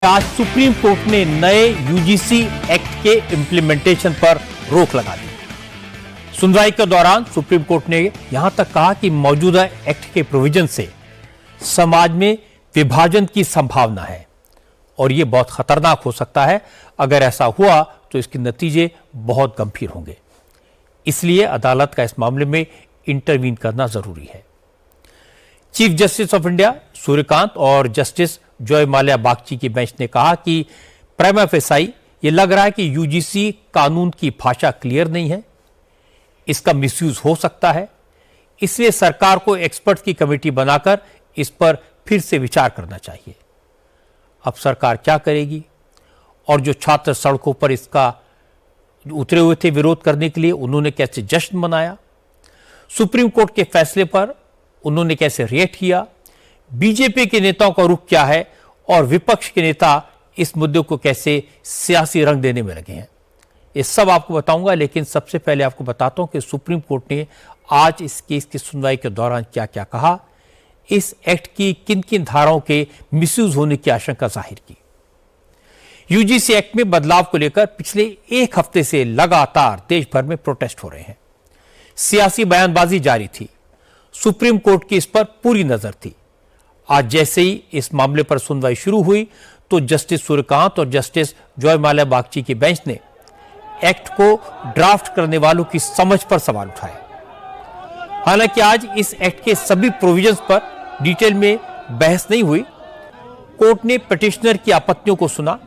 आज supreme court ने नए यूजीसी एक्ट के इम्प्लीमेंटेशन पर रोक लगा दी। सुनवाई के दौरान सुप्रीम कोर्ट ने यहां तक कहा कि मौजूदा एक्ट के प्रोविजन से समाज में विभाजन की संभावना है और यह बहुत खतरनाक हो सकता है। अगर ऐसा हुआ तो इसके नतीजे बहुत गंभीर होंगे। इसलिए अदालत का इस मामले में इंटरवीन करना जरूरी है। Chief justice of India Suryakant और जस्टिस जॉय माल्या बागची की बेंच ने कहा कि प्राइमा फेसाई ये लग रहा है कि यूजीसी कानून की भाषा क्लियर नहीं है, इसका मिसयूज हो सकता है। इसलिए सरकार को एक्सपर्ट की कमेटी बनाकर इस पर फिर से विचार करना चाहिए। अब सरकार क्या करेगी? और जो छात्र सड़कों पर इसका उतरे हुए थे विरोध करने के लिए, उन्होंने कैसे जश्न मनाया? सुप्रीम कोर्ट के फैसले पर उन्होंने कैसे रिएक्ट किया? बीजेपी के नेताओं का रुख क्या है और विपक्ष के नेता इस मुद्दे को कैसे सियासी रंग देने में लगे हैं, ये सब आपको बताऊंगा। लेकिन सबसे पहले आपको बताता हूं कि सुप्रीम कोर्ट ने आज इस केस की सुनवाई के दौरान क्या क्या कहा, इस एक्ट की किन किन धाराओं के मिसयूज होने की आशंका जाहिर की। यूजीसी एक्ट में बदलाव को लेकर पिछले एक हफ्ते से लगातार देश भर में प्रोटेस्ट हो रहे हैं। सियासी बयानबाजी जारी थी। सुप्रीम कोर्ट की इस पर पूरी नजर थी। आज जैसे ही इस मामले पर सुनवाई शुरू हुई तो जस्टिस सूर्यकांत और जस्टिस जॉय माल्या बागची की बेंच ने एक्ट को ड्राफ्ट करने वालों की समझ पर सवाल उठाए। हालांकि आज इस एक्ट के सभी प्रोविजंस पर डिटेल में बहस नहीं हुई। कोर्ट ने पिटिशनर की आपत्तियों को सुना,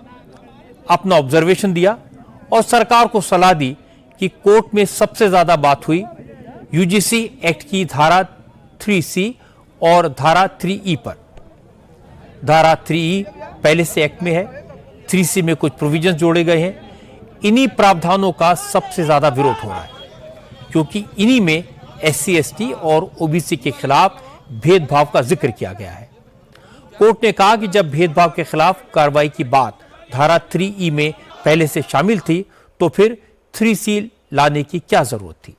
अपना ऑब्जर्वेशन दिया और सरकार को सलाह दी कि कोर्ट में सबसे ज्यादा बात हुई यूजीसी एक्ट की धारा 3C और धारा 3E पर। धारा 3E पहले से एक्ट में है, 3C में कुछ प्रोविजंस जोड़े गए हैं। इन्हीं प्रावधानों का सबसे ज्यादा विरोध हो रहा है क्योंकि इन्हीं में SC ST और OBC के खिलाफ भेदभाव का जिक्र किया गया है। कोर्ट ने कहा कि जब भेदभाव के खिलाफ कार्रवाई की बात धारा 3E में पहले से शामिल थी तो फिर 3C लाने की क्या जरूरत थी?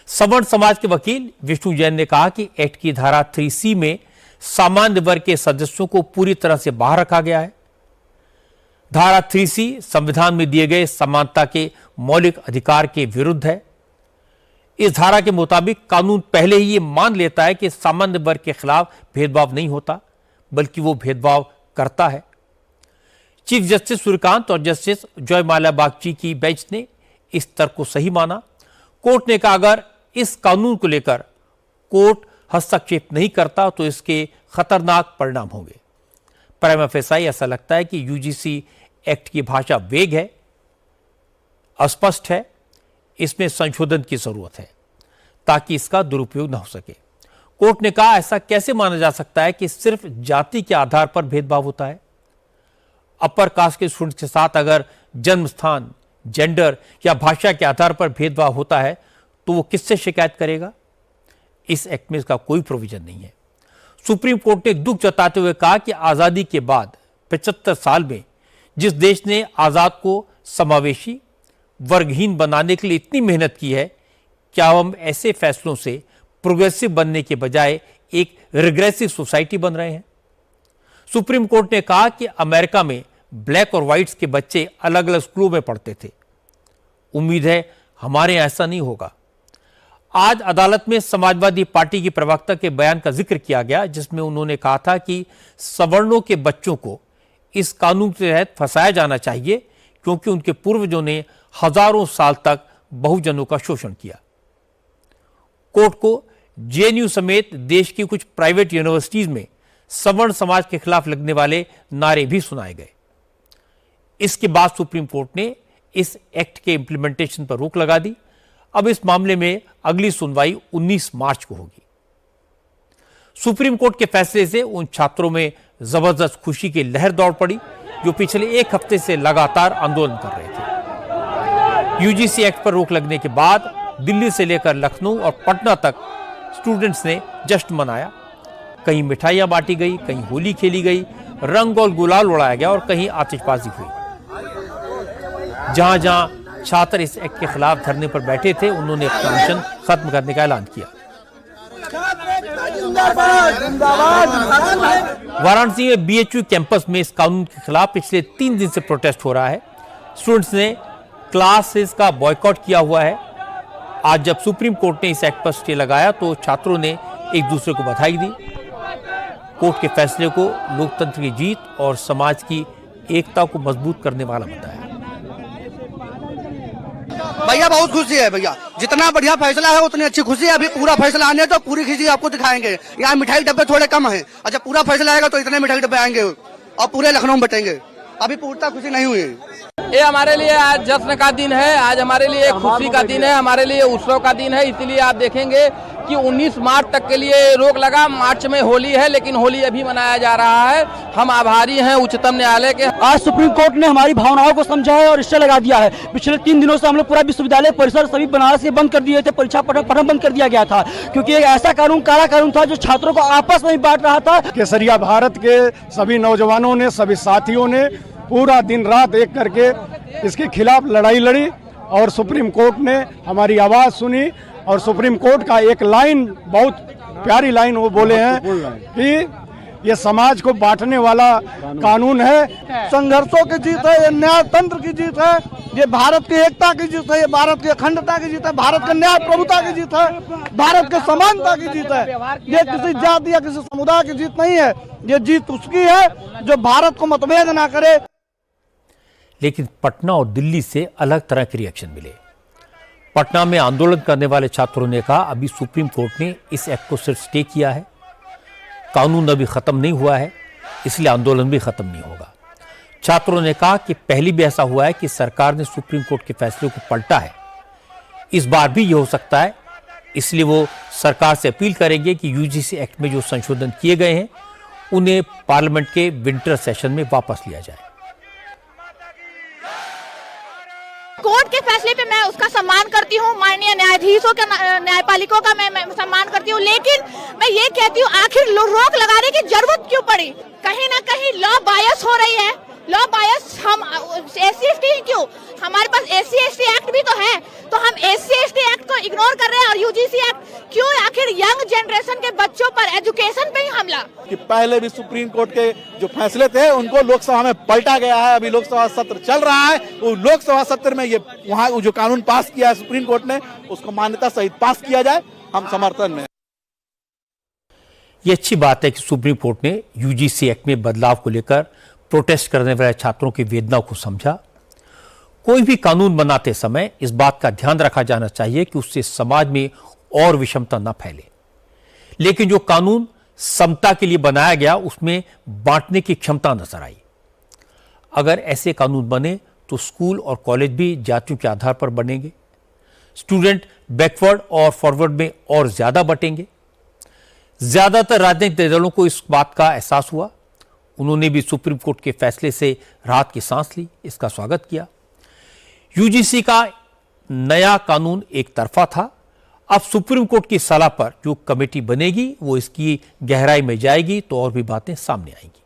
सवर्ण समाज के वकील विष्णु जैन ने कहा कि एक्ट की धारा 3C में सामान्य वर्ग के सदस्यों को पूरी तरह से बाहर रखा गया है। धारा 3C संविधान में दिए गए समानता के मौलिक अधिकार के विरुद्ध है। इस धारा के मुताबिक कानून पहले ही ये मान लेता है कि सामान्य वर्ग के खिलाफ भेदभाव नहीं होता, बल्कि वो भेदभाव करता है। चीफ जस्टिस सूर्यकांत और जस्टिस जॉय माल्या बागची की बेंच ने इस तर्क को सही माना। कोर्ट ने कहा अगर इस कानून को लेकर कोर्ट हस्तक्षेप नहीं करता तो इसके खतरनाक परिणाम होंगे। प्राइमा फेसाई ऐसा लगता है कि यूजीसी एक्ट की भाषा वेग है, अस्पष्ट है, इसमें संशोधन की जरूरत है ताकि इसका दुरुपयोग न हो सके। कोर्ट ने कहा ऐसा कैसे माना जा सकता है कि सिर्फ जाति के आधार पर भेदभाव होता है? अपर कास्ट के स्टूडेंट्स के साथ अगर जन्म स्थान, जेंडर या भाषा के आधार पर भेदभाव होता है तो वो किससे शिकायत करेगा? इस एक्ट में इसका कोई प्रोविजन नहीं है। सुप्रीम कोर्ट ने दुख जताते हुए कहा कि आजादी के बाद 75 साल में जिस देश ने आजाद को समावेशी, वर्गहीन बनाने के लिए इतनी मेहनत की है, क्या हम ऐसे फैसलों से प्रोग्रेसिव बनने के बजाय एक रिग्रेसिव सोसाइटी बन रहे हैं? सुप्रीम कोर्ट ने कहा कि अमेरिका में ब्लैक और व्हाइट्स के बच्चे अलग अलग स्कूलों में पढ़ते थे। उम्मीद है हमारे यहां ऐसा नहीं होगा। आज अदालत में समाजवादी पार्टी की प्रवक्ता के बयान का जिक्र किया गया जिसमें उन्होंने कहा था कि सवर्णों के बच्चों को इस कानून के तहत फंसाया जाना चाहिए क्योंकि उनके पूर्वजों ने हजारों साल तक बहुजनों का शोषण किया। कोर्ट को JNU समेत देश की कुछ प्राइवेट यूनिवर्सिटीज में सवर्ण समाज के खिलाफ लगने वाले नारे भी सुनाए गए। इसके बाद सुप्रीम कोर्ट ने इस एक्ट के इंप्लीमेंटेशन पर रोक लगा दी। अब इस मामले में अगली सुनवाई 19 मार्च को होगी। सुप्रीम कोर्ट के फैसले से उन छात्रों में जबरदस्त खुशी की लहर दौड़ पड़ी जो पिछले एक हफ्ते से लगातार आंदोलन कर रहे थे। यूजीसी एक्ट पर रोक लगने के बाद दिल्ली से लेकर लखनऊ और पटना तक स्टूडेंट्स ने जश्न मनाया। कहीं मिठाइयां बांटी गई, कहीं होली खेली गई, रंग और गुलाल उड़ाया गया और कहीं आतिशबाजी हुई। जहां जहां छात्र इस एक्ट के खिलाफ धरने पर बैठे थे उन्होंने अपना अनशन खत्म करने का ऐलान किया। वाराणसी में बीएचयू कैंपस में इस कानून के खिलाफ पिछले 3 दिन से प्रोटेस्ट हो रहा है। स्टूडेंट्स ने क्लासेस का बॉयकॉट किया हुआ है। आज जब सुप्रीम कोर्ट ने इस एक्ट पर स्टे लगाया तो छात्रों ने एक दूसरे को बधाई दी। कोर्ट के फैसले को लोकतंत्र की जीत और समाज की एकता को मजबूत करने वाला बताया। भैया बहुत खुशी है भैया, जितना बढ़िया फैसला है उतनी अच्छी खुशी है। अभी पूरा फैसला आने तो पूरी खुशी आपको दिखाएंगे। यहाँ मिठाई डब्बे थोड़े कम है, अच्छा पूरा फैसला आएगा तो इतने मिठाई डब्बे आएंगे और पूरे लखनऊ में बटेंगे। अभी पूर्णता खुशी नहीं हुई। ये हमारे लिए आज जश्न का दिन है, आज हमारे लिए खुशी का दिन है, हमारे लिए उत्सव का दिन है। इसीलिए आप देखेंगे कि 19 मार्च तक के लिए रोक लगा। मार्च में होली है लेकिन होली अभी मनाया जा रहा है। हम आभारी हैं उच्चतम न्यायालय के। आज सुप्रीम कोर्ट ने हमारी भावनाओं को समझा है और स्टे लगा दिया है। पिछले 3 दिनों से हम लोग पूरा विश्वविद्यालय परिसर सभी बनारस से बंद कर दिए थे, परीक्षा पठन बंद कर दिया गया था क्योंकि एक ऐसा कानून काला कानून था जो छात्रों को आपस में बांट रहा था। केसरिया भारत के सभी नौजवानों ने, सभी साथियों ने पूरा दिन रात एक करके इसके खिलाफ लड़ाई लड़ी और सुप्रीम कोर्ट ने हमारी आवाज सुनी और सुप्रीम कोर्ट का एक लाइन, बहुत प्यारी लाइन वो बोले हैं कि ये समाज को बांटने वाला कानून है। संघर्षों की जीत है, ये न्यायतंत्र की जीत है, ये भारत की एकता की जीत है, ये भारत की अखंडता की जीत है, भारत के न्याय प्रभुता की जीत है, भारत के समानता की जीत है। ये किसी जाति या किसी समुदाय की जीत नहीं है, ये जीत उसकी है जो भारत को मतभेद ना करे। लेकिन पटना और दिल्ली से अलग तरह के रिएक्शन मिले। पटना में आंदोलन करने वाले छात्रों ने कहा अभी सुप्रीम कोर्ट ने इस एक्ट को सिर्फ स्टे किया है, कानून अभी खत्म नहीं हुआ है, इसलिए आंदोलन भी खत्म नहीं होगा। छात्रों ने कहा कि पहले भी ऐसा हुआ है कि सरकार ने सुप्रीम कोर्ट के फैसले को पलटा है, इस बार भी ये हो सकता है। इसलिए वो सरकार से अपील करेंगे कि यूजीसी एक्ट में जो संशोधन किए गए हैं उन्हें पार्लियामेंट के विंटर सेशन में वापस लिया जाए। कोर्ट के फैसले पे मैं उसका सम्मान करती हूँ, माननीय न्यायाधीशों का, न्यायपालिकों का मैं सम्मान करती हूँ, लेकिन मैं ये कहती हूँ आखिर रोक लगाने की जरूरत क्यों पड़ी? कहीं ना कहीं लॉ बायस हो रही है। लॉ बायस हम SC/ST क्यों? हमारे पास SC/ST एक्ट भी तो है, तो हम SC/ST एक्ट को इग्नोर कर रहे हैं और UGC एक्ट क्यों? आखिर यंग जनरेशन के बच्चों पर एजुकेशन पे ही हमला। कि पहले भी सुप्रीम कोर्ट के जो फैसले थे उनको लोकसभा में पलटा गया है। अभी लोकसभा सत्र चल रहा है, वो लोकसभा सत्र में ये वहाँ जो कानून पास किया है सुप्रीम कोर्ट ने उसको मान्यता सहित पास किया जाए, हम समर्थन में। ये अच्छी बात है कि सुप्रीम कोर्ट ने यूजीसी एक्ट में बदलाव को लेकर प्रोटेस्ट करने वाले छात्रों की वेदना को समझा। कोई भी कानून बनाते समय इस बात का ध्यान रखा जाना चाहिए कि उससे समाज में और विषमता न फैले। लेकिन जो कानून समता के लिए बनाया गया उसमें बांटने की क्षमता नजर आई। अगर ऐसे कानून बने तो स्कूल और कॉलेज भी जातियों के आधार पर बनेंगे, स्टूडेंट बैकवर्ड और फॉरवर्ड में और ज्यादा बटेंगे। ज्यादातर राजनीतिक दलों को इस बात का एहसास हुआ, उन्होंने भी सुप्रीम कोर्ट के फैसले से राहत की सांस ली, इसका स्वागत किया। यूजीसी का नया कानून एक तरफा था, अब सुप्रीम कोर्ट की सलाह पर जो कमेटी बनेगी वो इसकी गहराई में जाएगी तो और भी बातें सामने आएंगी।